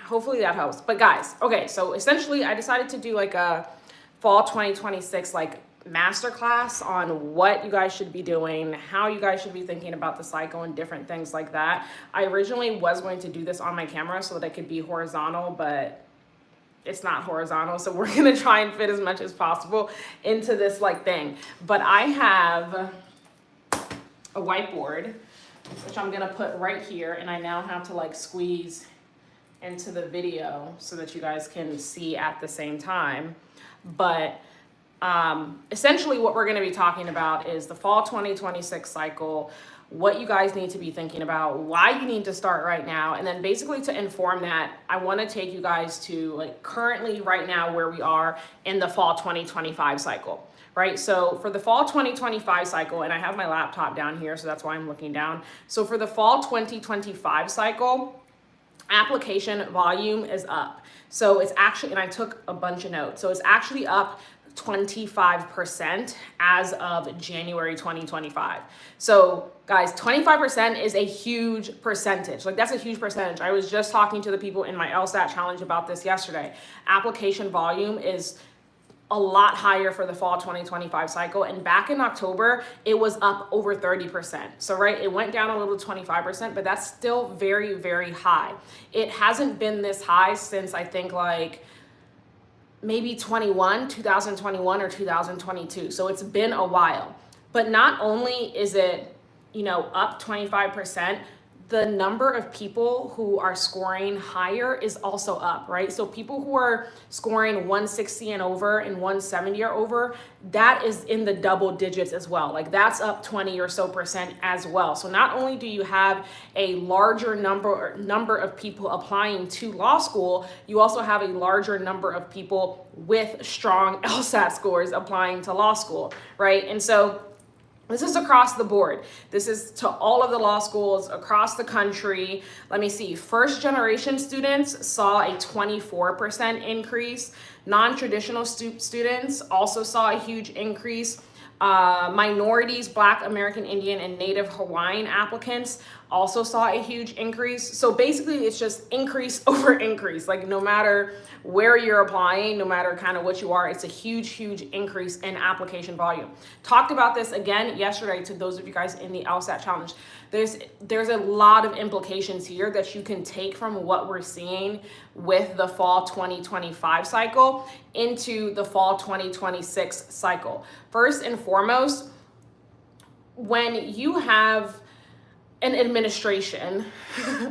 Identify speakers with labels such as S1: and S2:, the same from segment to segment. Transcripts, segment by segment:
S1: hopefully that helps. But guys, okay, so essentially I decided to do like a fall 2026 like masterclass on what you guys should be doing, how you guys should be thinking about the cycle and different things like that. I originally was going to do this on my camera so that it could be horizontal, but it's not horizontal. So we're gonna try and fit as much as possible into this like thing. But I have a whiteboard, which I'm gonna put right here, and I now have to like squeeze into the video so that you guys can see at the same time. But essentially what we're going to be talking about is the fall 2026 cycle, what you guys need to be thinking about, why you need to start right now, and then basically to inform that, I want to take you guys to like currently right now where we are in the fall 2025 cycle. Right, so for the fall 2025 cycle, and I have my laptop down here, so that's why I'm looking down. So for the fall 2025 cycle, application volume is up. So it's actually, and I took a bunch of notes, so it's actually up 25% as of January 2025. So guys, 25% is a huge percentage. Like that's a huge percentage. I was just talking to the people in my LSAT challenge about this yesterday. Application volume is a lot higher for the fall 2025 cycle. And back in October, it was up over 30%. So, right, it went down a little to 25%, but that's still very, very high. It hasn't been this high since I think like maybe 2021 or 2022. So it's been a while. But not only is it, up 25%, the number of people who are scoring higher is also up, right? So people who are scoring 160 and over and 170 or over, that is in the double digits as well. Like that's up 20 or so percent as well. So not only do you have a larger number of people applying to law school, you also have a larger number of people with strong LSAT scores applying to law school, right? And so this is across the board. This is to all of the law schools across the country. Let me see. First generation students saw a 24% increase. Non-traditional students also saw a huge increase. Minorities, Black, American Indian, and Native Hawaiian applicants also saw a huge increase. So basically it's just increase over increase. Like no matter where you're applying, no matter kind of what you are, it's a huge, huge increase in application volume. Talked about this again yesterday to those of you guys in the LSAT challenge. There's a lot of implications here that you can take from what we're seeing with the fall 2025 cycle into the fall 2026 cycle. First and foremost, when you have an administration,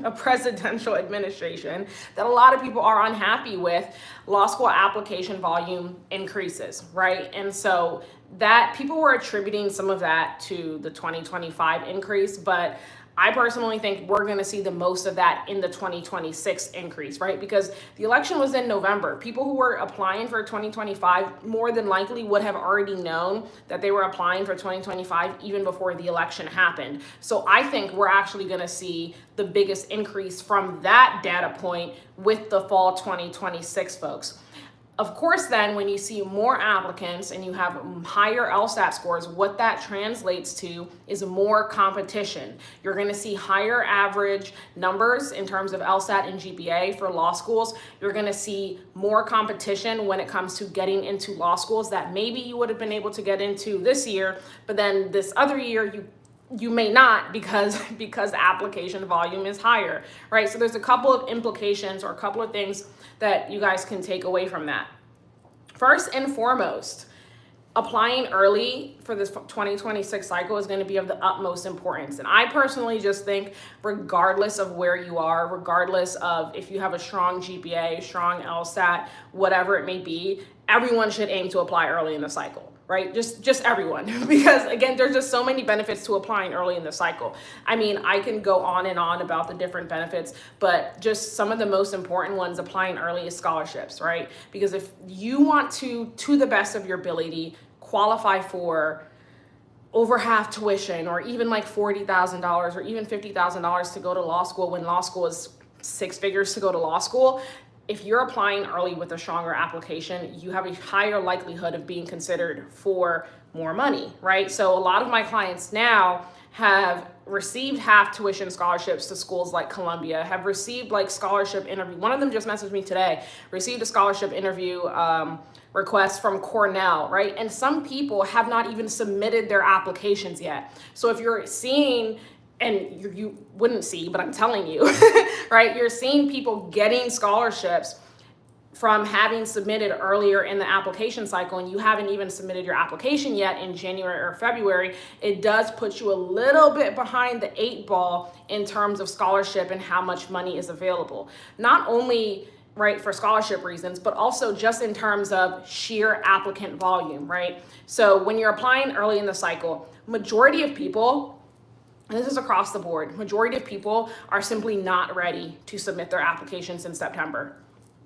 S1: a presidential administration that a lot of people are unhappy with, law school application volume increases, right? And so that people were attributing some of that to the 2025 increase, but I personally think we're going to see the most of that in the 2026 increase, right? Because the election was in November. People who were applying for 2025 more than likely would have already known that they were applying for 2025 even before the election happened. So I think we're actually going to see the biggest increase from that data point with the fall 2026 folks. Of course, then when you see more applicants and you have higher LSAT scores, what that translates to is more competition. You're going to see higher average numbers in terms of LSAT and GPA for law schools. You're going to see more competition when it comes to getting into law schools that maybe you would have been able to get into this year, but then this other year you may not because the application volume is higher, right? So there's a couple of implications or a couple of things that you guys can take away from that. First and foremost, applying early for this 2026 cycle is going to be of the utmost importance. And I personally just think regardless of where you are, regardless of if you have a strong GPA, strong LSAT, whatever it may be, everyone should aim to apply early in the cycle. Right? Just everyone, because again, there's just so many benefits to applying early in the cycle. I mean, I can go on and on about the different benefits, but just some of the most important ones applying early is scholarships, right? Because if you want to the best of your ability, qualify for over half tuition or even like $40,000 or even $50,000 to go to law school when law school is six figures to go to law school, if you're applying early with a stronger application, you have a higher likelihood of being considered for more money, right? So a lot of my clients now have received half tuition scholarships to schools like Columbia, have received like scholarship interview. One of them just messaged me today, received a scholarship interview request from Cornell, right? And some people have not even submitted their applications yet. So if you're seeing, and you wouldn't see, but I'm telling you, right? You're seeing people getting scholarships from having submitted earlier in the application cycle, and you haven't even submitted your application yet in January or February, it does put you a little bit behind the 8 ball in terms of scholarship and how much money is available. Not only, right, for scholarship reasons, but also just in terms of sheer applicant volume, right? So when you're applying early in the cycle, majority of people, and this is across the board, majority of people are simply not ready to submit their applications in September.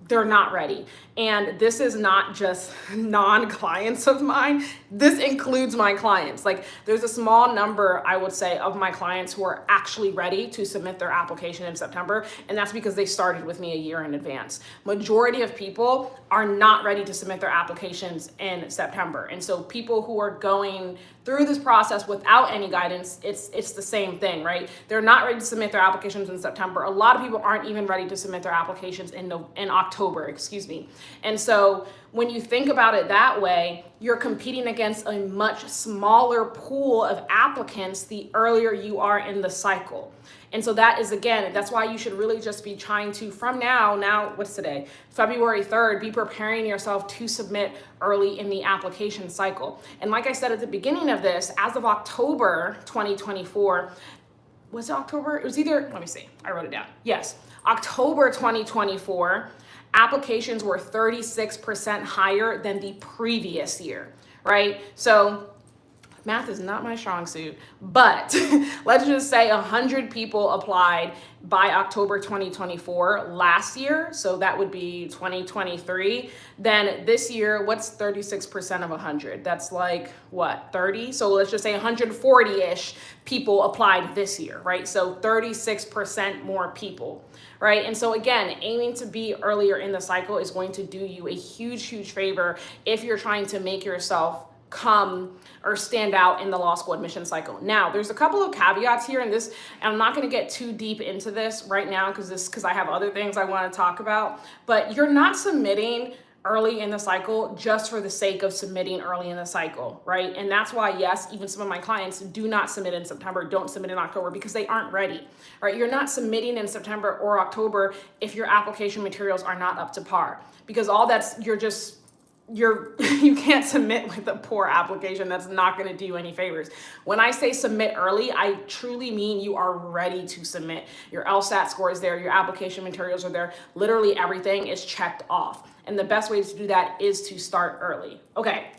S1: They're not ready. And this is not just non-clients of mine. This includes my clients. Like, there's a small number, I would say, of my clients who are actually ready to submit their application in September. And that's because they started with me a year in advance. Majority of people are not ready to submit their applications in September. And so people who are going through this process without any guidance, it's the same thing, right? They're not ready to submit their applications in September. A lot of people aren't even ready to submit their applications in October, excuse me. And so when you think about it that way, you're competing against a much smaller pool of applicants the earlier you are in the cycle. And so that is, again, that's why you should really just be trying to, from now, what's today? February 3rd, be preparing yourself to submit early in the application cycle. And like I said at the beginning of this, as of October 2024, was it October? It was either, let me see, I wrote it down. Yes, October 2024, applications were 36% higher than the previous year, right? So math is not my strong suit, but let's just say 100 people applied by October 2024 last year. So that would be 2023. Then this year, what's 36% of 100? That's like what, 30? So let's just say 140-ish people applied this year, right? So 36% more people, right? And so again, aiming to be earlier in the cycle is going to do you a huge, huge favor if you're trying to make yourself come or stand out in the law school admission cycle. Now, there's a couple of caveats here in this, and I'm not going to get too deep into this right now because I have other things I want to talk about, but you're not submitting early in the cycle just for the sake of submitting early in the cycle, right? And that's why, yes, even some of my clients do not submit in September, don't submit in October because they aren't ready, right? You're not submitting in September or October if your application materials are not up to par, because all that's, you can't submit with a poor application. That's not going to do you any favors. When I say submit early, I truly mean you are ready to submit. Your LSAT score is there, your application materials are there, literally everything is checked off. And the best way to do that is to start early. Okay.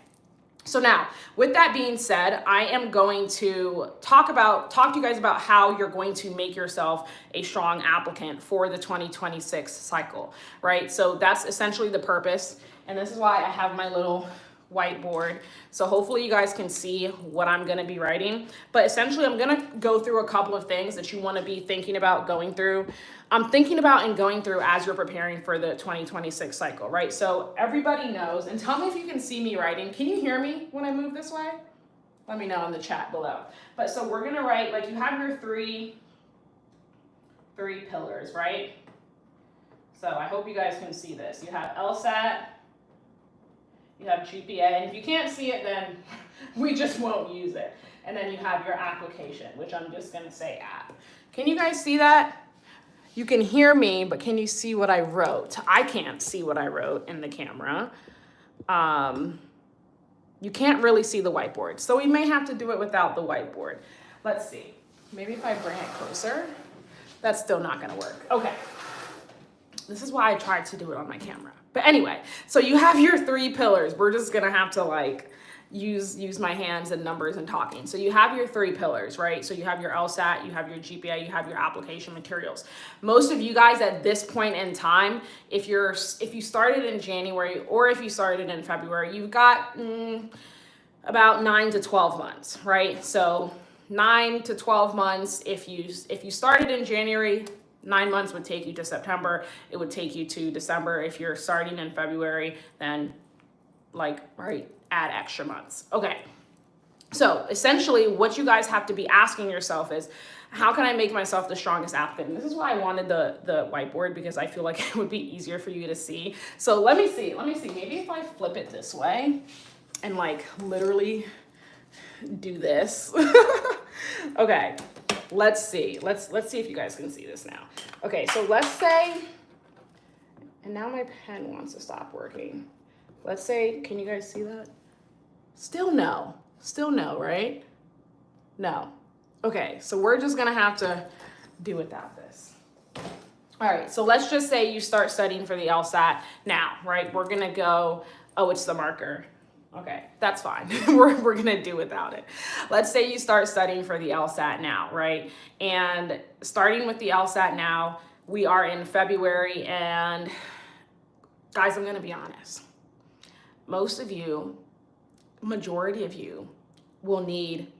S1: So now, with that being said, I am going to talk to you guys about how you're going to make yourself a strong applicant for the 2026 cycle, right? So that's essentially the purpose. And this is why I have my little whiteboard. So hopefully you guys can see what I'm going to be writing. But essentially, I'm going to go through a couple of things that you want to be thinking about going through. I'm thinking about and going through as you're preparing for the 2026 cycle, right? So everybody knows, and tell me if you can see me writing. Can you hear me when I move this way? Let me know in the chat below. But so we're going to write, like, you have your three pillars, right? So I hope you guys can see this. You have LSAT, you have GPA, and if you can't see it, then we just won't use it. And then you have your application, which I'm just going to say app. Can you guys see that? You can hear me, but can you see what I wrote? I can't see what I wrote in the camera. You can't really see the whiteboard, so we may have to do it without the whiteboard. Let's see. Maybe if I bring it closer. That's still not going to work. Okay. This is why I tried to do it on my camera. But anyway, so you have your three pillars. We're just going to have to like use my hands and numbers and talking. So you have your three pillars, right? So you have your LSAT, you have your GPA, you have your application materials. Most of you guys at this point in time, if you started in January or if you started in February, you've got about 9 to 12 months, right? So 9 to 12 months. If you started in January, 9 months would take you to September. It would take you to December. If you're starting in February, then add extra months. Okay. So essentially what you guys have to be asking yourself is, how can I make myself the strongest applicant? And this is why I wanted the whiteboard, because I feel like it would be easier for you to see. So let me see, maybe if I flip it this way and like literally do this. Okay, let's see if you guys can see this now. Okay, so let's say, and now my pen wants to stop working. Let's say, can you guys see that? Still no, right? No. Okay, so we're just gonna have to do without this. All right, so let's just say you start studying for the LSAT now, right? We're gonna go, oh, it's the marker. Okay, that's fine. we're gonna do without it. Let's say you start studying for the LSAT now, right? And starting with the LSAT now, we are in February, and guys, I'm gonna be honest. Most of you, majority of you, will need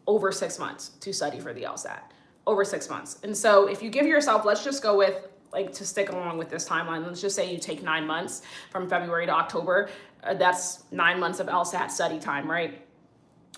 S1: over 6 months to study for the LSAT, over 6 months. And so if you give yourself, let's just go with, like, to stick along with this timeline, let's just say you take 9 months from February to October, that's 9 months of LSAT study time, right?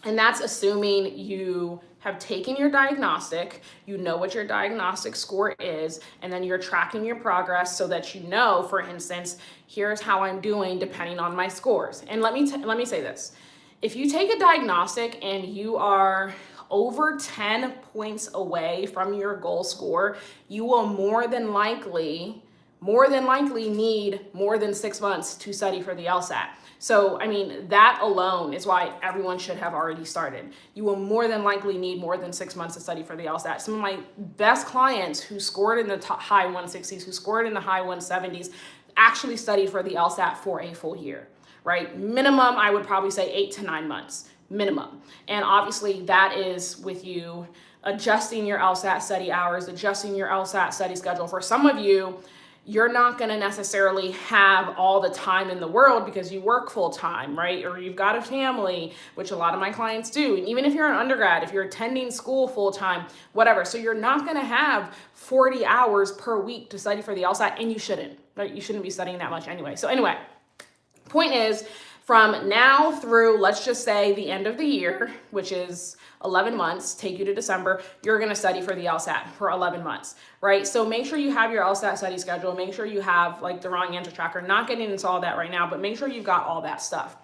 S1: And that's assuming you have taken your diagnostic, you know what your diagnostic score is, and then you're tracking your progress so that you know, for instance, here's how I'm doing depending on my scores. And let me say this. If you take a diagnostic and you are over 10 points away from your goal score, you will more than likely need more than 6 months to study for the LSAT. So, I mean, that alone is why everyone should have already started. You will more than likely need more than 6 months to study for the LSAT. Some of my best clients who scored in the high 160s, who scored in the high 170s, actually studied for the LSAT for a full year, right? Minimum, I would probably say 8 to 9 months, minimum. And obviously that is with you adjusting your LSAT study hours, adjusting your LSAT study schedule. For some of you, you're not gonna necessarily have all the time in the world because you work full time, right? Or you've got a family, which a lot of my clients do. And even if you're an undergrad, if you're attending school full time, whatever. So you're not gonna have 40 hours per week to study for the LSAT, and you shouldn't, right? You shouldn't be studying that much anyway. So anyway, point is, from now through, let's just say the end of the year, which is 11 months, take you to December, you're gonna study for the LSAT for 11 months, right? So make sure you have your LSAT study schedule, make sure you have like the wrong answer tracker, not getting into all that right now, but make sure you've got all that stuff.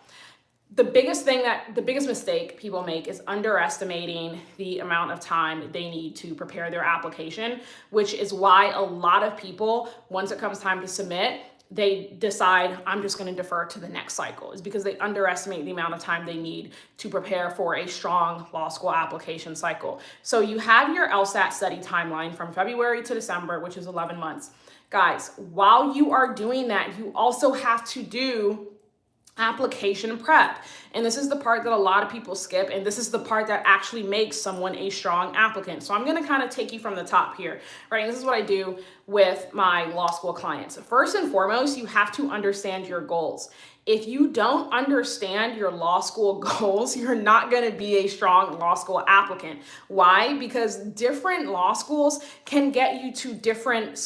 S1: The biggest mistake people make is underestimating the amount of time they need to prepare their application, which is why a lot of people, once it comes time to submit, they decide, I'm just going to defer to the next cycle, is because they underestimate the amount of time they need to prepare for a strong law school application cycle. So you have your LSAT study timeline from February to December, which is 11 months. Guys, while you are doing that, you also have to do application prep. And this is the part that a lot of people skip, and this is the part that actually makes someone a strong applicant. So I'm going to kind of take you from the top here, right? And this is what I do with my law school clients. First and foremost, you have to understand your goals. If you don't understand your law school goals, you're not going to be a strong law school applicant. Why? Because different law schools can get you to different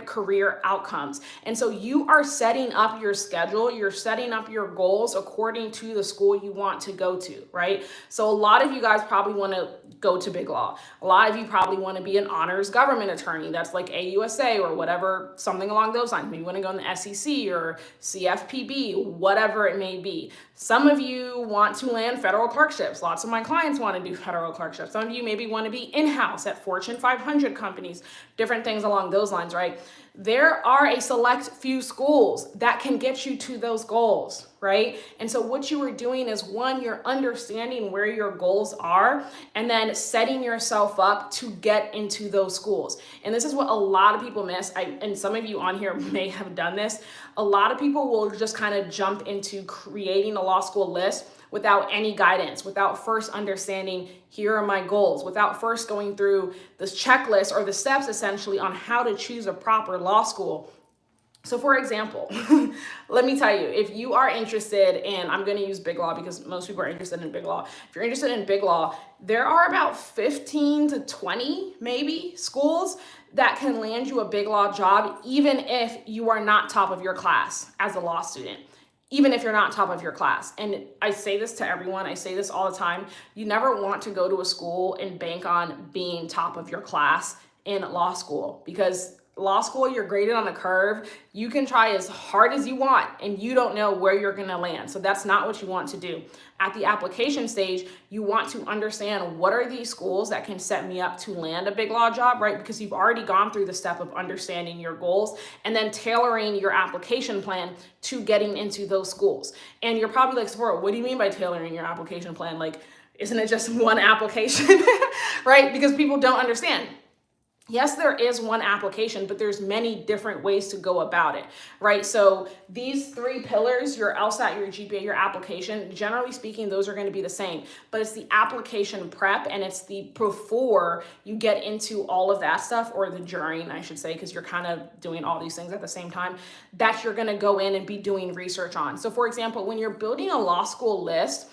S1: career outcomes. And so you are setting up your schedule, you're setting up your goals according to the school you want to go to, right? So a lot of you guys probably want to go to big law. A lot of you probably want to be an honors government attorney. That's like AUSA or whatever, something along those lines. Maybe you want to go in the SEC or CFPB, whatever it may be. Some of you want to land federal clerkships. Lots of my clients want to do federal clerkships. Some of you maybe want to be in-house at Fortune 500 companies, different things along those lines, right? There are a select few schools that can get you to those goals, right? And so what you are doing is, one, you're understanding where your goals are and then setting yourself up to get into those schools. And this is what a lot of people miss. And some of you on here may have done this. A lot of people will just kind of jump into creating a law school list without any guidance, without first understanding, here are my goals, without first going through this checklist or the steps essentially on how to choose a proper law school. So for example, let me tell you, if you are interested in, I'm going to use big law because most people are interested in big law. If you're interested in big law, there are about 15 to 20 maybe schools that can land you a big law job, even if you are not top of your class as a law student. even if you're not top of your class. And I say this to everyone, I say this all the time. You never want to go to a school and bank on being top of your class in law school, because law school, you're graded on a curve. You can try as hard as you want and you don't know where you're gonna land. So that's not what you want to do. At the application stage, you want to understand, what are these schools that can set me up to land a big law job, right? Because you've already gone through the step of understanding your goals and then tailoring your application plan to getting into those schools. And you're probably like, Sephora, what do you mean by tailoring your application plan? Like, isn't it just one application, right? Because people don't understand. Yes, there is one application, but there's many different ways to go about it, right? So these three pillars, your LSAT, your GPA, your application, generally speaking, those are going to be the same, but it's the application prep and it's the before you get into all of that stuff, or the during, I should say, because you're kind of doing all these things at the same time, that you're going to go in and be doing research on. So for example, when you're building a law school list,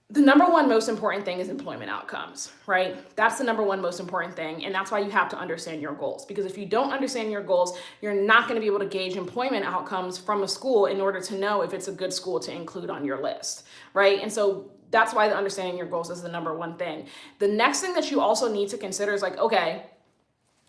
S1: the number one most important thing is employment outcomes, right? That's the number one most important thing. And that's why you have to understand your goals. Because if you don't understand your goals, you're not going to be able to gauge employment outcomes from a school in order to know if it's a good school to include on your list, right? And so that's why the understanding your goals is the number one thing. The next thing that you also need to consider is like, okay,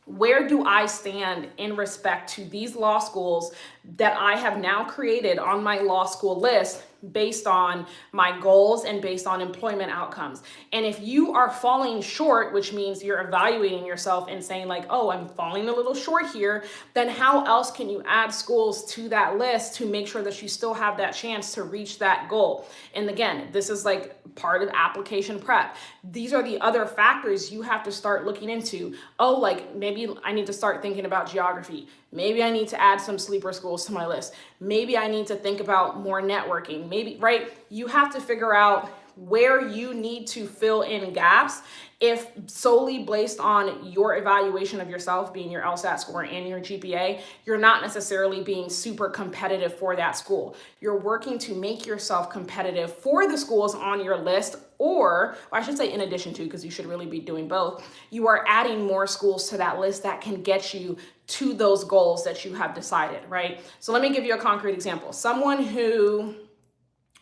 S1: where do I stand in respect to these law schools that I have now created on my law school list based on my goals and based on employment outcomes? And if you are falling short, which means you're evaluating yourself and saying like, oh, I'm falling a little short here, then how else can you add schools to that list to make sure that you still have that chance to reach that goal? And again, this is like part of application prep. These are the other factors you have to start looking into. Oh, like maybe I need to start thinking about geography. Maybe I need to add some sleeper schools to my list. Maybe I need to think about more networking. Maybe, right? You have to figure out where you need to fill in gaps. If solely based on your evaluation of yourself, being your LSAT score and your GPA, you're not necessarily being super competitive for that school. You're working to make yourself competitive for the schools on your list, or I should say in addition to, because you should really be doing both. You are adding more schools to that list that can get you to those goals that you have decided, right? So let me give you a concrete example. Someone who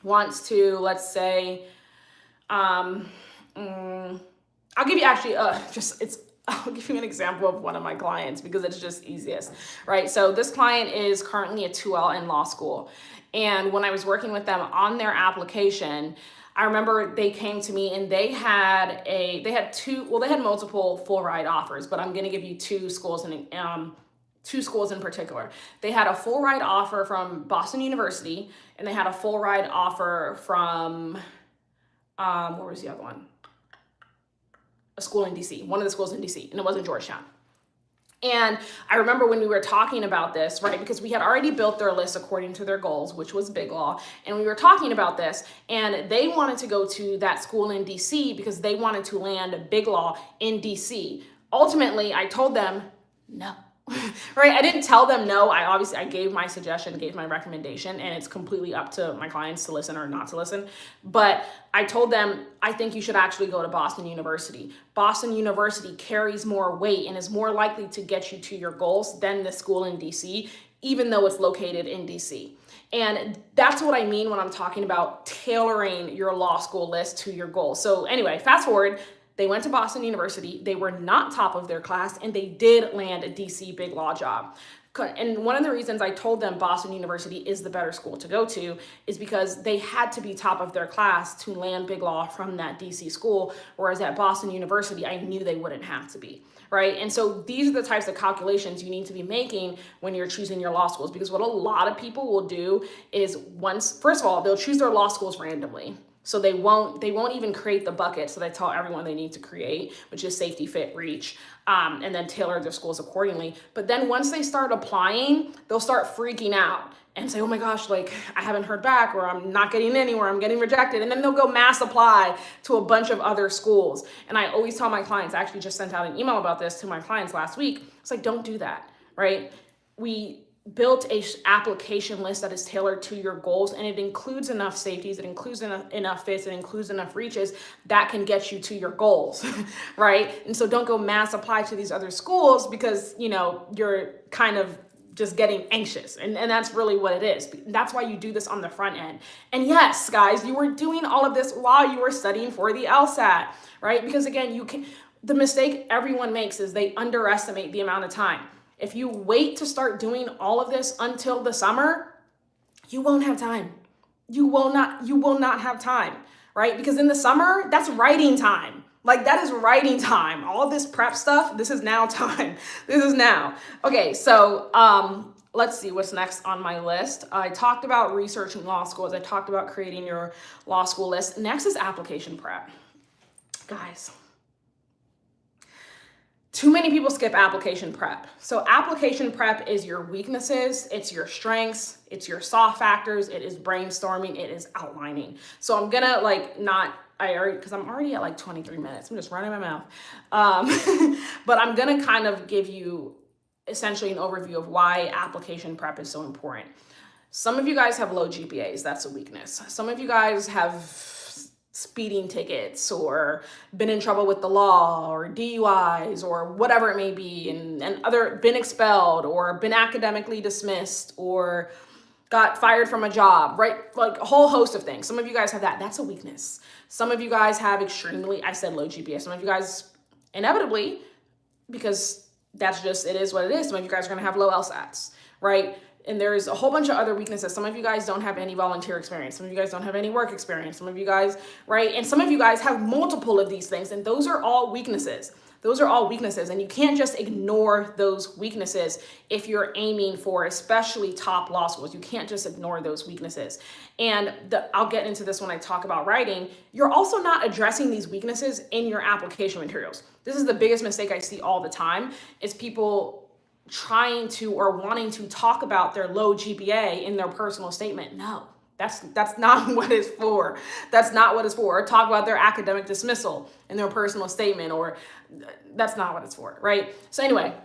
S1: wants to, let's say, I'll give you actually I'll give you an example of one of my clients because it's just easiest, right? So this client is currently a 2L in law school. And when I was working with them on their application, I remember they came to me and they had multiple full ride offers, but I'm going to give you two schools in particular. They had a full ride offer from Boston University, and they had a full ride offer from, where was the other one? A school in DC, one of the schools in DC, and it wasn't Georgetown. And I remember when we were talking about this, right, because we had already built their list according to their goals, which was big law. And we were talking about this, and they wanted to go to that school in DC because they wanted to land big law in DC. Ultimately, I told them no. Right? I didn't tell them no. I gave my suggestion, gave my recommendation, and it's completely up to my clients to listen or not to listen. But I told them, I think you should actually go to Boston University. Boston University carries more weight and is more likely to get you to your goals than the school in DC, even though it's located in DC. And that's what I mean when I'm talking about tailoring your law school list to your goals. So anyway, fast forward. They went to Boston University. They were not top of their class, and they did land a DC big law job. And one of the reasons I told them Boston University is the better school to go to is because they had to be top of their class to land big law from that DC school, whereas at Boston University, I knew they wouldn't have to be, right? And so these are the types of calculations you need to be making when you're choosing your law schools, because what a lot of people will do is first of all, they'll choose their law schools randomly. So they won't even create the bucket. So they tell everyone they need to create, which is safety, fit, reach, and then tailor their schools accordingly. But then once they start applying, they'll start freaking out and say, oh my gosh, like I haven't heard back, or I'm not getting anywhere, I'm getting rejected. And then they'll go mass apply to a bunch of other schools. And I always tell my clients, I actually just sent out an email about this to my clients last week. It's like, don't do that, right? We built a application list that is tailored to your goals, and it includes enough safeties, it includes enough fits, it includes enough reaches that can get you to your goals, right? And so don't go mass apply to these other schools because, you're kind of just getting anxious. And that's really what it is. That's why you do this on the front end. And yes, guys, you were doing all of this while you were studying for the LSAT, right? Because again, the mistake everyone makes is they underestimate the amount of time. If you wait to start doing all of this until the summer, you won't have time. You will not have time, right? Because in the summer, that's writing time. Like that is writing time. All this prep stuff, this is now time. This is now. Okay, so let's see what's next on my list. I talked about researching law schools. I talked about creating your law school list. Next is application prep. Guys, too many people skip application prep. So application prep is your weaknesses, it's your strengths, it's your soft factors, it is brainstorming, it is outlining. So I'm gonna because I'm already at like 23 minutes. I'm just running my mouth. But I'm gonna kind of give you essentially an overview of why application prep is so important. Some of you guys have low GPAs, that's a weakness. Some of you guys have speeding tickets or been in trouble with the law or DUIs or whatever it may be, and other been expelled or been academically dismissed or got fired from a job, right? Like a whole host of things. Some of you guys have that. That's a weakness. Some of you guys have I said low GPA. Some of you guys inevitably, because that's just, it is what it is. Some of you guys are going to have low LSATs, right? And there's a whole bunch of other weaknesses. Some of you guys don't have any volunteer experience. Some of you guys don't have any work experience. Some of you guys, right? And some of you guys have multiple of these things. And those are all weaknesses. Those are all weaknesses. And you can't just ignore those weaknesses if you're aiming for especially top law schools. You can't just ignore those weaknesses. And I'll get into this when I talk about writing. You're also not addressing these weaknesses in your application materials. This is the biggest mistake I see all the time, is people trying to or wanting to talk about their low GPA in their personal statement. No, that's not what it's for. That's not what it's for. Or talk about their academic dismissal in their personal statement, or that's not what it's for, right? So anyway,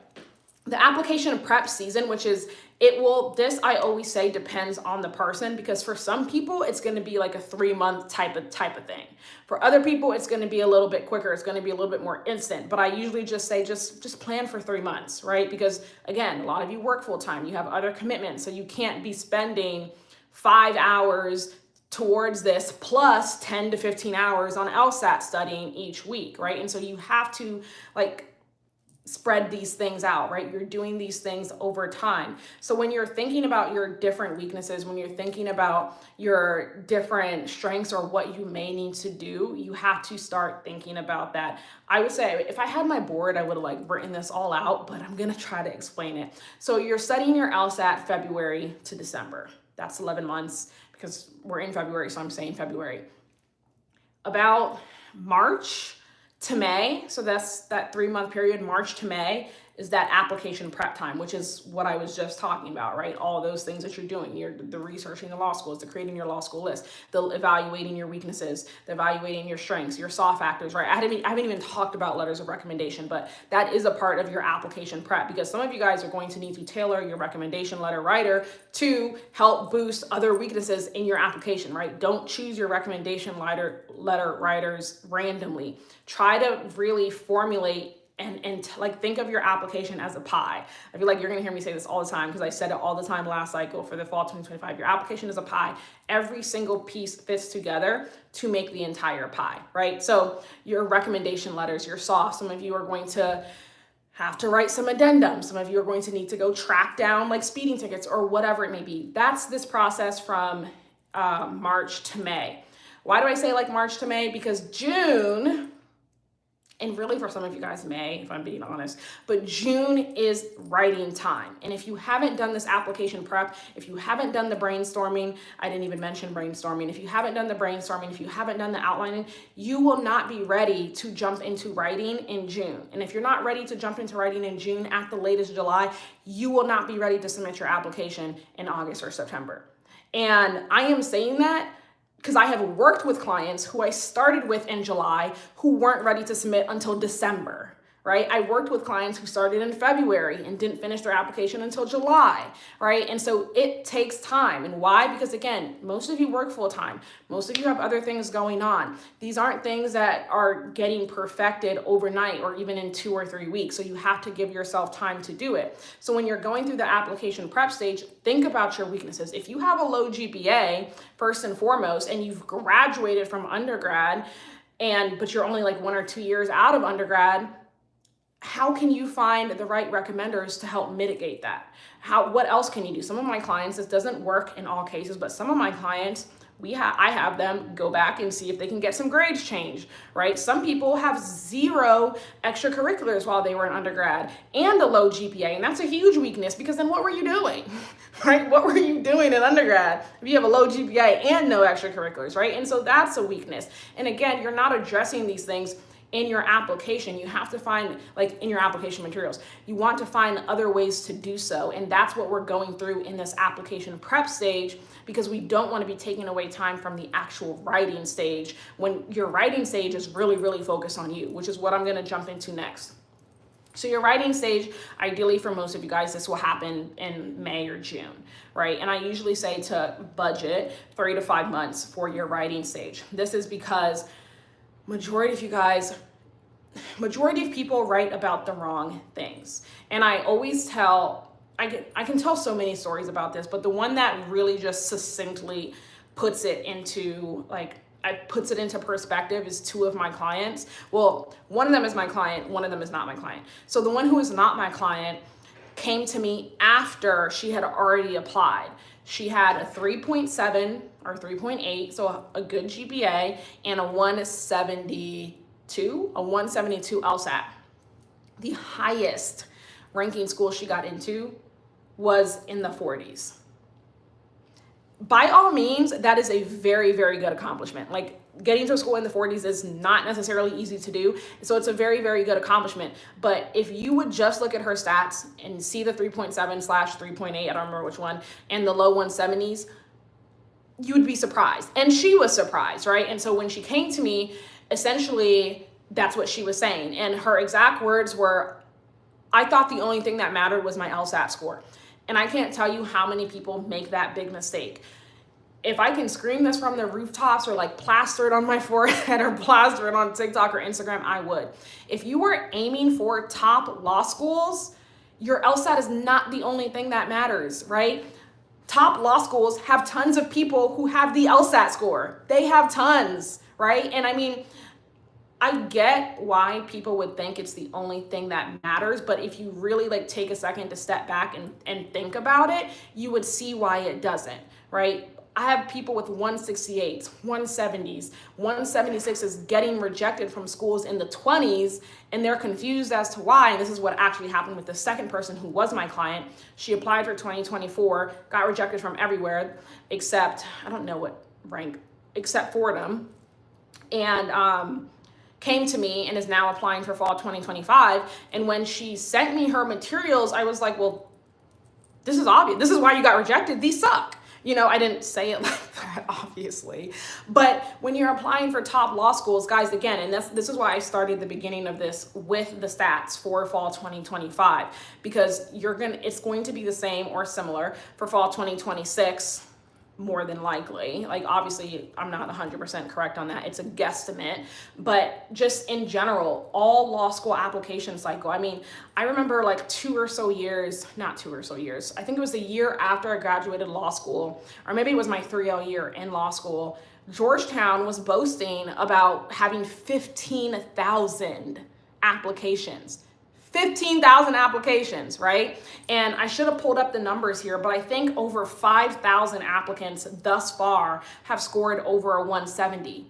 S1: the application prep season, this I always say depends on the person, because for some people it's going to be like a 3-month type of thing. For other people, it's going to be a little bit quicker. It's going to be a little bit more instant. But I usually just say, just plan for 3 months, right? Because again, a lot of you work full time. You have other commitments. So you can't be spending 5 hours towards this plus 10 to 15 hours on LSAT studying each week, right? And so you have to spread these things out, right? You're doing these things over time. So when you're thinking about your different weaknesses, when you're thinking about your different strengths or what you may need to do, you have to start thinking about that. I would say if I had my board, I would have written this all out, but I'm going to try to explain it. So you're studying your LSAT February to December. That's 11 months because we're in February. So I'm saying February. About March to May, so that's that 3-month period, March to May, is that application prep time, which is what I was just talking about, right? All those things that you're doing, the researching the law schools, the creating your law school list, the evaluating your weaknesses, the evaluating your strengths, your soft factors, right? I haven't even talked about letters of recommendation, but that is a part of your application prep, because some of you guys are going to need to tailor your recommendation letter writer to help boost other weaknesses in your application, right? Don't choose your recommendation letter writers randomly. Try to really formulate and think of your application as a pie. I feel like you're gonna hear me say this all the time because I said it all the time last cycle for the fall 2025. Your application is a pie. Every single piece fits together to make the entire pie, right? So your recommendation letters, your soft, some of you are going to have to write some addendums. Some of you are going to need to go track down speeding tickets or whatever it may be. That's this process from March to May. Why do I say March to May? Because June, and really for some of you guys, May, if I'm being honest, but June is writing time. And if you haven't done this application prep, if you haven't done the brainstorming, I didn't even mention brainstorming. If you haven't done the brainstorming, if you haven't done the outlining, you will not be ready to jump into writing in June. And if you're not ready to jump into writing in June, at the latest July, you will not be ready to submit your application in August or September. And I am saying that because I have worked with clients who I started with in July who weren't ready to submit until December, right? I worked with clients who started in February and didn't finish their application until July, right? And so it takes time. And why? Because again, most of you work full time. Most of you have other things going on. These aren't things that are getting perfected overnight or even in 2 or 3 weeks. So you have to give yourself time to do it. So when you're going through the application prep stage, think about your weaknesses. If you have a low GPA, first and foremost, and you've graduated from undergrad, but you're only like 1 or 2 years out of undergrad, how can you find the right recommenders to help mitigate that? What else can you do? Some of my clients, this doesn't work in all cases, but some of my clients, I have them go back and see if they can get some grades changed, right? Some people have 0 extracurriculars while they were in undergrad and a low GPA, and that's a huge weakness because then what were you doing, right? What were you doing in undergrad if you have a low GPA and no extracurriculars, right? And so that's a weakness. And again, you're not addressing these things in your application. You have to find, like in your application materials, you want to find other ways to do so. And that's what we're going through in this application prep stage, because we don't want to be taking away time from the actual writing stage when your writing stage is really, really focused on you, which is what I'm going to jump into next. So your writing stage, ideally for most of you guys, this will happen in May or June, right? And I usually say to budget 3 to 5 months for your writing stage. This is because majority of people write about the wrong things. And I always I can tell so many stories about this, but the one that really just succinctly puts it into perspective is 2 of my clients. Well, one of them is my client, one of them is not my client. So the one who is not my client came to me after she had already applied. She had a 3.7 or 3.8, so a good GPA, and a 172 LSAT. The highest ranking school she got into was in the 40s. By all means, that is a very, very good accomplishment. Like, getting to a school in the 40s is not necessarily easy to do. So it's a very, very good accomplishment. But if you would just look at her stats and see the 3.7/3.8, I don't remember which one, and the low 170s, you would be surprised. And she was surprised, right? And so when she came to me, essentially, that's what she was saying. And her exact words were, I thought the only thing that mattered was my LSAT score. And I can't tell you how many people make that big mistake. If I can scream this from the rooftops or like plaster it on my forehead or plaster it on TikTok or Instagram, I would. If you were aiming for top law schools, your LSAT is not the only thing that matters, right? Top law schools have tons of people who have the LSAT score. They have tons, right? And I mean, I get why people would think it's the only thing that matters, but if you really like take a second to step back and think about it, you would see why it doesn't, right? I have people with 168s, 170s, 176s getting rejected from schools in the 20s, and they're confused as to why. And this is what actually happened with the second person who was my client. She applied for 2024, got rejected from everywhere except, I don't know what rank, except Fordham, and came to me and is now applying for fall 2025. And when she sent me her materials, I was like, well, this is obvious. This is why you got rejected. These suck. You know, I didn't say it like that, obviously. But when you're applying for top law schools, guys, again, and this is why I started the beginning of this with the stats for fall 2025, because it's going to be the same or similar for fall 2026, more than likely. Like, obviously, I'm not 100% correct on that. It's a guesstimate. But just in general, all law school application cycle. I mean, I remember like 2 or so years, not 2 or so years, I think it was the year after I graduated law school, or maybe it was my 3L year in law school, Georgetown was boasting about having 15,000 applications. 15,000 applications, right? And I should have pulled up the numbers here, but I think over 5,000 applicants thus far have scored over a 170.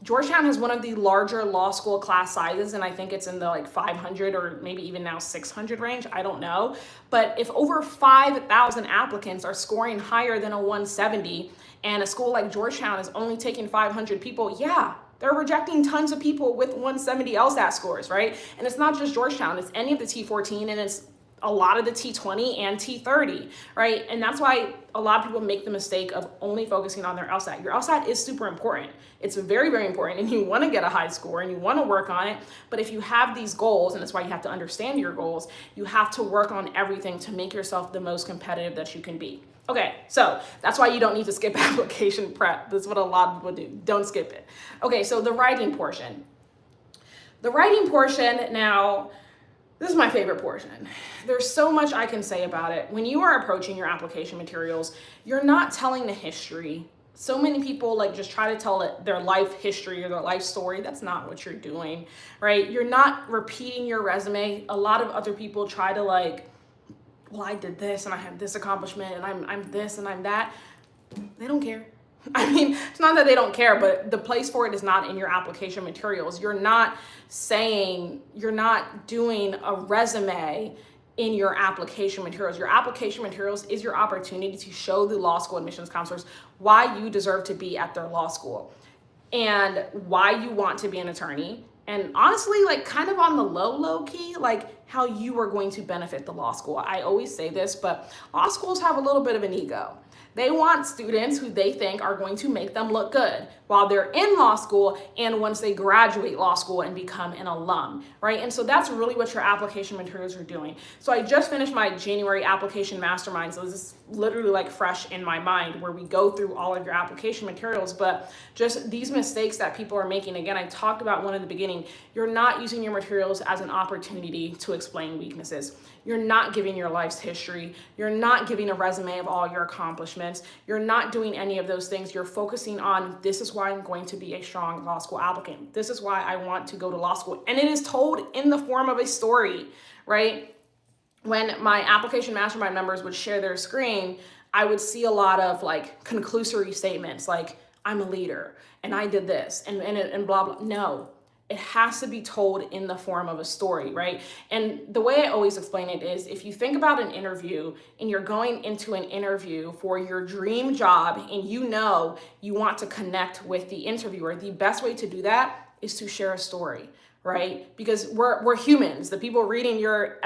S1: Georgetown has one of the larger law school class sizes, and I think it's in the like 500 or maybe even now 600 range. I don't know. But if over 5,000 applicants are scoring higher than a 170, and a school like Georgetown is only taking 500 people, yeah, they're rejecting tons of people with 170 LSAT scores, right? And it's not just Georgetown, it's any of the T14, and it's a lot of the T20 and T30, right? And that's why a lot of people make the mistake of only focusing on their LSAT. Your LSAT is super important. It's very, very important, and you want to get a high score and you want to work on it. But if you have these goals, and that's why you have to understand your goals, you have to work on everything to make yourself the most competitive that you can be. Okay, so that's why you don't need to skip application prep. That's what a lot of people do. Don't skip it. Okay, so the writing portion. The writing portion, now, this is my favorite portion. There's so much I can say about it. When you are approaching your application materials, you're not telling the history. So many people like just try to tell their life history or their life story. That's not what you're doing, right? You're not repeating your resume. A lot of other people try to like, well, I did this and I had this accomplishment and I'm this and I'm that. They don't care. I mean, it's not that they don't care, but the place for it is not in your application materials. You're not doing a resume in your application materials. Your application materials is your opportunity to show the law school admissions counselors why you deserve to be at their law school and why you want to be an attorney. And honestly, like kind of on the low key, like how you are going to benefit the law school. I always say this, but law schools have a little bit of an ego. They want students who they think are going to make them look good while they're in law school and once they graduate law school and become an alum, right? And so that's really what your application materials are doing. So I just finished my January application mastermind. So this is literally like fresh in my mind where we go through all of your application materials, but just these mistakes that people are making. Again, I talked about one in the beginning. You're not using your materials as an opportunity to explain weaknesses. You're not giving your life's history. You're not giving a resume of all your accomplishments. You're not doing any of those things. You're focusing on, this is why I'm going to be a strong law school applicant. This is why I want to go to law school. And it is told in the form of a story, right? When my application mastermind members would share their screen, I would see a lot of like conclusory statements like, I'm a leader and I did this and blah, blah. No. It has to be told in the form of a story, right? And the way I always explain it is if you think about an interview and you're going into an interview for your dream job and you know you want to connect with the interviewer, the best way to do that is to share a story, right? Because we're humans. The people reading your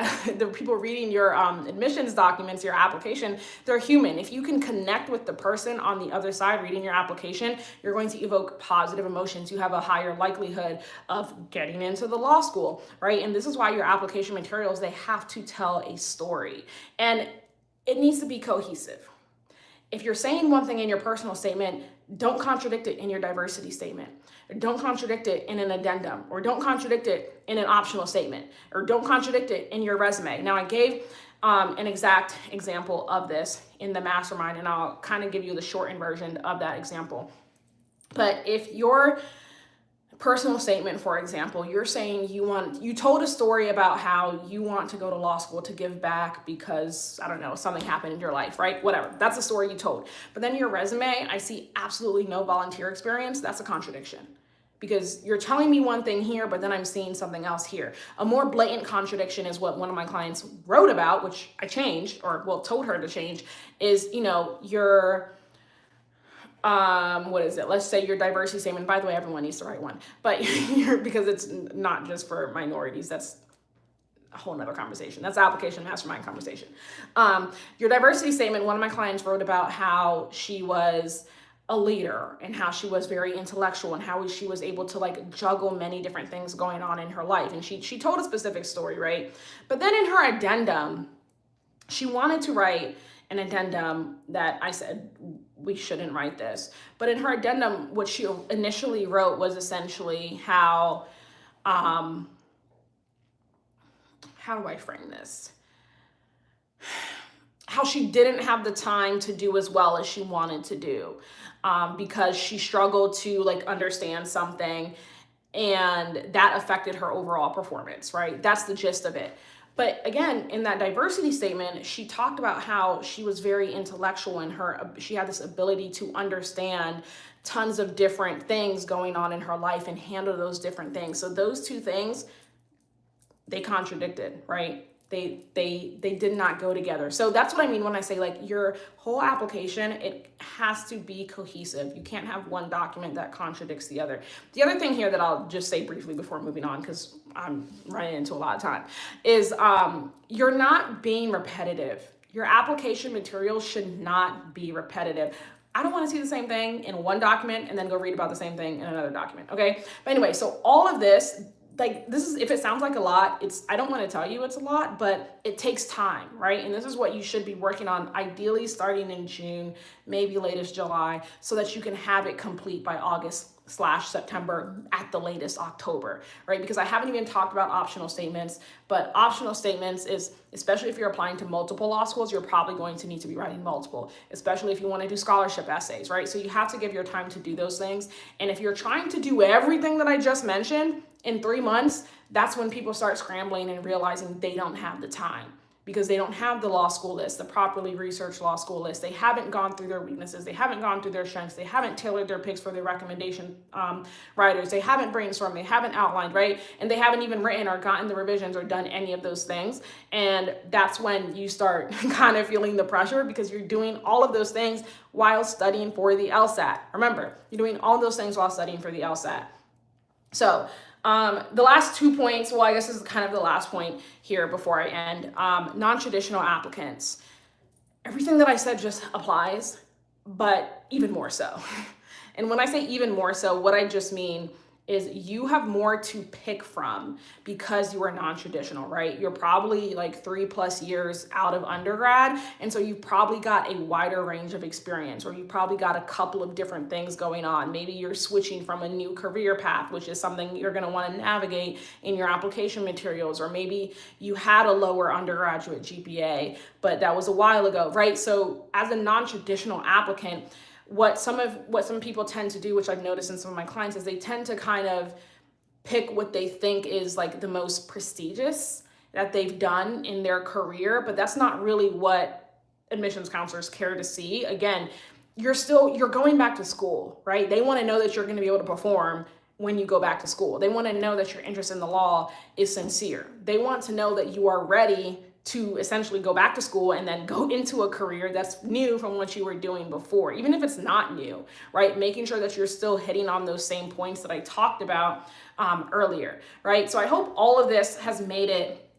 S1: admissions documents, your application, they're human. If you can connect with the person on the other side reading your application, you're going to evoke positive emotions. You have a higher likelihood of getting into the law school, right? And this is why your application materials, they have to tell a story. And it needs to be cohesive. If you're saying one thing in your personal statement, don't contradict it in your diversity statement. Or don't contradict it in an addendum, or don't contradict it in an optional statement, or don't contradict it in your resume. Now, I gave an exact example of this in the mastermind, and I'll kind of give you the shortened version of that example. But if your personal statement, for example, you're saying you told a story about how you want to go to law school to give back because, I don't know, something happened in your life, right? Whatever. That's the story you told. But then your resume, I see absolutely no volunteer experience. That's a contradiction. Because you're telling me one thing here, but then I'm seeing something else here. A more blatant contradiction is what one of my clients wrote about, which I changed, or well, told her to change, is, your what is it? Let's say your diversity statement. By the way, everyone needs to write one, but because it's not just for minorities. That's a whole nother conversation. That's application mastermind conversation. Your diversity statement, one of my clients wrote about how she was a leader and how she was very intellectual and how she was able to like juggle many different things going on in her life. And she told a specific story, right? But then in her addendum, she wanted to write an addendum that I said, we shouldn't write this. But in her addendum, what she initially wrote was essentially how do I frame this? How she didn't have the time to do as well as she wanted to do because she struggled to like understand something and that affected her overall performance, right? That's the gist of it. But again, in that diversity statement, she talked about how she was very intellectual and she had this ability to understand tons of different things going on in her life and handle those different things. So those two things, they contradicted, right? They did not go together. So that's what I mean when I say like your whole application, it has to be cohesive. You can't have one document that contradicts the other. The other thing here that I'll just say briefly before moving on, because I'm running into a lot of time, is you're not being repetitive. Your application materials should not be repetitive. I don't want to see the same thing in one document and then go read about the same thing in another document, okay? But anyway, so all of this, like this is, if it sounds like a lot, I don't want to tell you it's a lot, but it takes time, right? And this is what you should be working on, ideally starting in June, maybe latest July, so that you can have it complete by August/September, at the latest October, right? Because I haven't even talked about optional statements, but optional statements is, especially if you're applying to multiple law schools, you're probably going to need to be writing multiple, especially if you want to do scholarship essays, right? So you have to give your time to do those things. And if you're trying to do everything that I just mentioned in 3 months, that's when people start scrambling and realizing they don't have the time, because they don't have the law school list, the properly researched law school list. They haven't gone through their weaknesses. They haven't gone through their strengths. They haven't tailored their picks for their recommendation writers. They haven't brainstormed. They haven't outlined, right? And they haven't even written or gotten the revisions or done any of those things. And that's when you start kind of feeling the pressure, because you're doing all of those things while studying for the LSAT. Remember, you're doing all those things while studying for the LSAT. So the last 2 points, well, I guess this is kind of the last point here before I end. Non-traditional applicants. Everything that I said just applies, but even more so. And when I say even more so, what I just mean is you have more to pick from because you are non-traditional, right? You're probably like 3+ years out of undergrad. And so you've probably got a wider range of experience, or you probably got a couple of different things going on. Maybe you're switching from a new career path, which is something you're gonna wanna navigate in your application materials, or maybe you had a lower undergraduate GPA, but that was a while ago, right? So as a non-traditional applicant, what some people tend to do, which I've noticed in some of my clients, is they tend to kind of pick what they think is like the most prestigious that they've done in their career, but that's not really what admissions counselors care to see. Again, you're going back to school, right? They want to know that you're going to be able to perform when you go back to school. They want to know that your interest in the law is sincere. They want to know that you are ready to essentially go back to school and then go into a career that's new from what you were doing before, even if it's not new, right? Making sure that you're still hitting on those same points that I talked about earlier, right? So I hope all of this has made it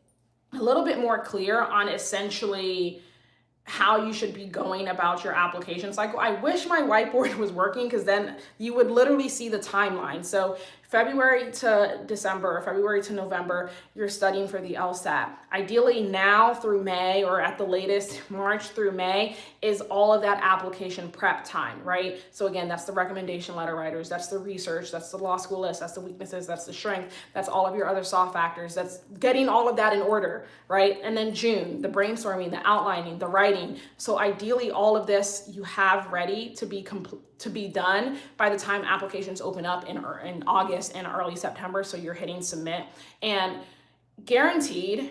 S1: a little bit more clear on essentially how you should be going about your application cycle. I wish my whiteboard was working, because then you would literally see the timeline. So February to December, or February to November, you're studying for the LSAT. Ideally now through May, or at the latest March through May, is all of that application prep time, right? So again, that's the recommendation letter writers, that's the research, that's the law school list, that's the weaknesses, that's the strength, that's all of your other soft factors, that's getting all of that in order, right? And then June, the brainstorming, the outlining, the writing. So ideally all of this you have ready to be done by the time applications open up in August and early September. So you're hitting submit, and guaranteed,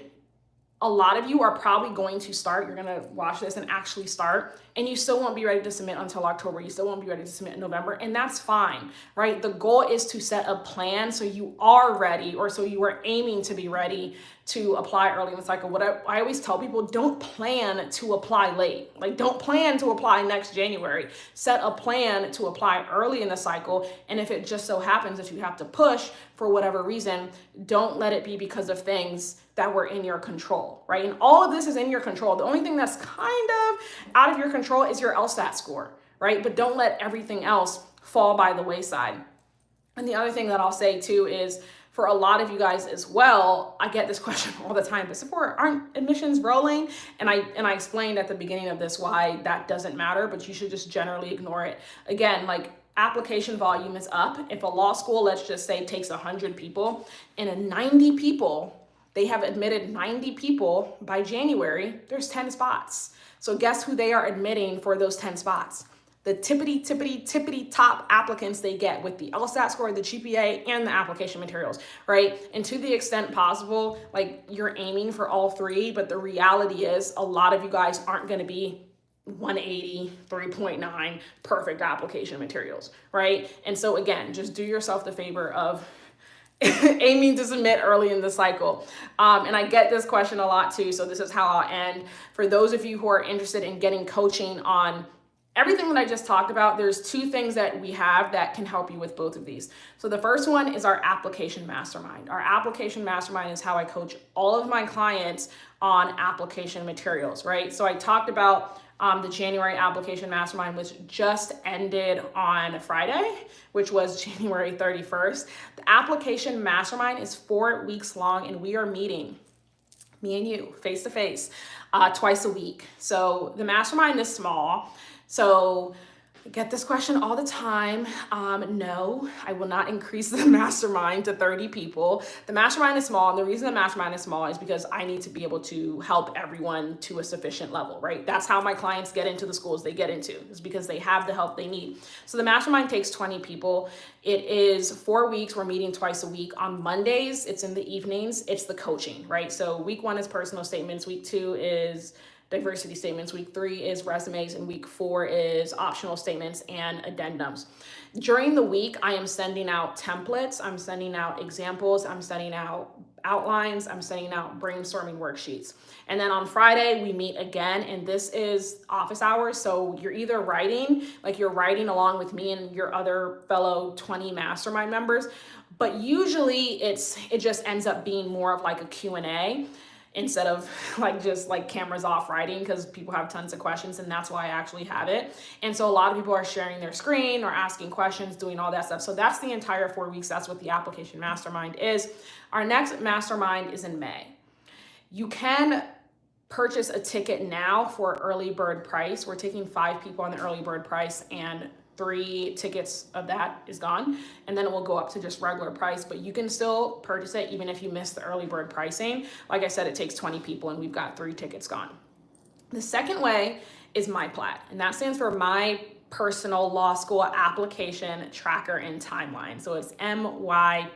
S1: a lot of you are probably going to start. You're going to watch this and actually start, and you still won't be ready to submit until October. You still won't be ready to submit in November, and that's fine, right? The goal is to set a plan so you are ready, or so you are aiming to be ready to apply early in the cycle. What I always tell people, don't plan to apply late. Like, don't plan to apply next January. Set a plan to apply early in the cycle, and if it just so happens that you have to push for whatever reason, don't let it be because of things that were in your control, right? And all of this is in your control. The only thing that's kind of out of your control is your LSAT score, right? But don't let everything else fall by the wayside. And the other thing that I'll say too is, for a lot of you guys as well, I get this question all the time, but Sephora, aren't admissions rolling? And I explained at the beginning of this why that doesn't matter, but you should just generally ignore it. Again, like, application volume is up. If a law school, let's just say, takes 100 people, and in 90 people, they have admitted 90 people by January, there's 10 spots. So guess who they are admitting for those 10 spots? The tippity top applicants they get with the LSAT score, the GPA, and the application materials, right? And to the extent possible, like, you're aiming for all three, but the reality is a lot of you guys aren't going to be 180, 3.9 perfect application materials, right? And so again, just do yourself the favor of aiming to submit early in the cycle. And I get this question a lot too, so this is how I'll end. For those of you who are interested in getting coaching on everything that I just talked about, there's two things that we have that can help you with both of these. So the first one is our application mastermind. Our application mastermind is how I coach all of my clients on application materials, right? So I talked about the January application mastermind, which just ended on Friday, which was January 31st. The application mastermind is 4 weeks long, and we are meeting, me and you, face to face, twice a week. So the mastermind is small. So I get this question all the time. No, I will not increase the mastermind to 30 people. The mastermind is small. And the reason the mastermind is small is because I need to be able to help everyone to a sufficient level, right? That's how my clients get into the schools they get into, is because they have the help they need. So the mastermind takes 20 people. It is 4 weeks. We're meeting twice a week. On Mondays, it's in the evenings. It's the coaching, right? So week 1 is personal statements. Week 2 is diversity statements. Week 3 is resumes, and week 4 is optional statements and addendums. During the week, I am sending out templates. I'm sending out examples. I'm sending out outlines. I'm sending out brainstorming worksheets. And then on Friday, we meet again, and this is office hours. So you're either writing, like you're writing along with me and your other fellow 20 mastermind members, but usually it just ends up being more of like a Q&A. Instead of like just like cameras off writing, because people have tons of questions, and that's why I actually have it. And so a lot of people are sharing their screen or asking questions, doing all that stuff. So that's the entire 4 weeks. That's what the application mastermind is. Our next mastermind is in May. You can purchase a ticket now for early bird price. We're taking 5 people on the early bird price, and 3 tickets of that is gone, and then it will go up to just regular price, but you can still purchase it even if you miss the early bird pricing. Like I said, it takes 20 people, and we've got 3 tickets gone. The second way is MyPlat, and that stands for My Personal Law School Application Tracker and Timeline. So it's MYPLATT.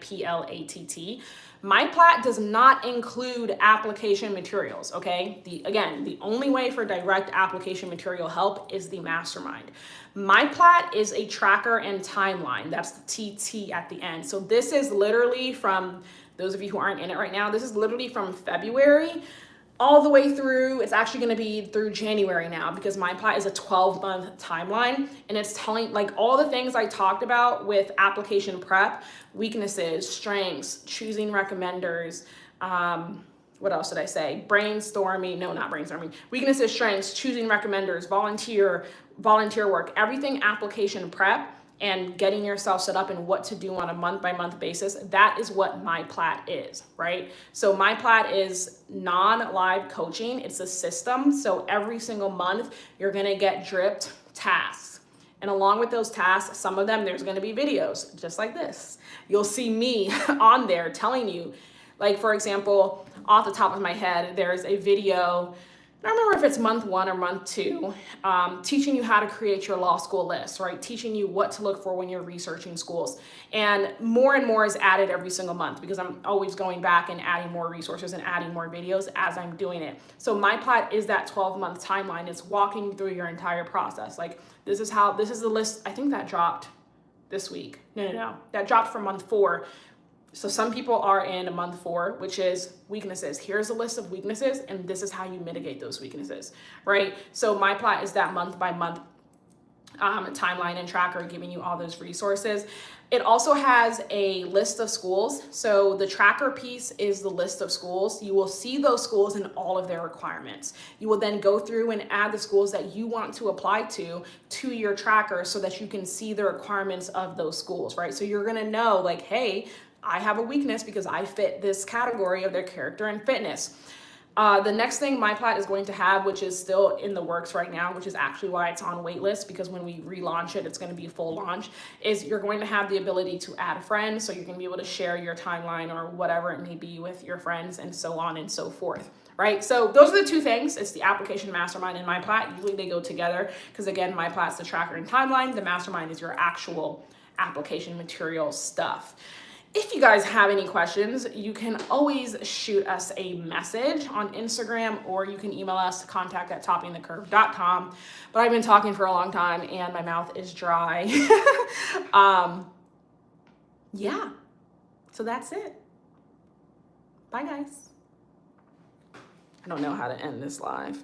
S1: MyPlat does not include application materials, okay? The only way for direct application material help is the mastermind. MyPlat is a tracker and timeline. That's the TT at the end. So this is literally from, those of you who aren't in it right now, this is literally from February all the way through, it's actually gonna be through January now, because MyPlat is a 12-month timeline, and it's telling like all the things I talked about with application prep, weaknesses, strengths, choosing recommenders, what else did I say? Weaknesses, strengths, choosing recommenders, volunteer work, everything application prep, and getting yourself set up and what to do on a month-by-month basis. That is what MyPlat is, right? So MyPlat is non-live coaching. It's a system. So every single month, you're gonna get dripped tasks. And along with those tasks, some of them, there's gonna be videos just like this. You'll see me on there telling you, like for example, off the top of my head, there's a video, I don't remember if it's month 1 or month 2, teaching you how to create your law school list, right? Teaching you what to look for when you're researching schools. And more is added every single month, because I'm always going back and adding more resources and adding more videos as I'm doing it. So MyPlat is that 12-month timeline. It's walking you through your entire process. Like this is the list. I think that dropped this week. No. That dropped for month 4. So some people are in month 4, which is weaknesses. Here's a list of weaknesses, and this is how you mitigate those weaknesses, right? So MyPlat is that month-by-month timeline and tracker, giving you all those resources. It also has a list of schools. So the tracker piece is the list of schools. You will see those schools and all of their requirements. You will then go through and add the schools that you want to apply to your tracker, so that you can see the requirements of those schools, right? So you're gonna know like, hey, I have a weakness because I fit this category of their character and fitness. The next thing MyPlat is going to have, which is still in the works right now, which is actually why it's on waitlist, because when we relaunch it, it's going to be a full launch, is you're going to have the ability to add friends. So you're going to be able to share your timeline or whatever it may be with your friends, and so on and so forth. Right? So those are the 2 things. It's the application mastermind and MyPlat. Usually they go together, because again, MyPlat's the tracker and timeline. The mastermind is your actual application material stuff. If you guys have any questions, you can always shoot us a message on Instagram, or you can email us to contact@toppingthecurve.com. But I've been talking for a long time and my mouth is dry. Yeah, So that's it. Bye, guys. I don't know how to end this live.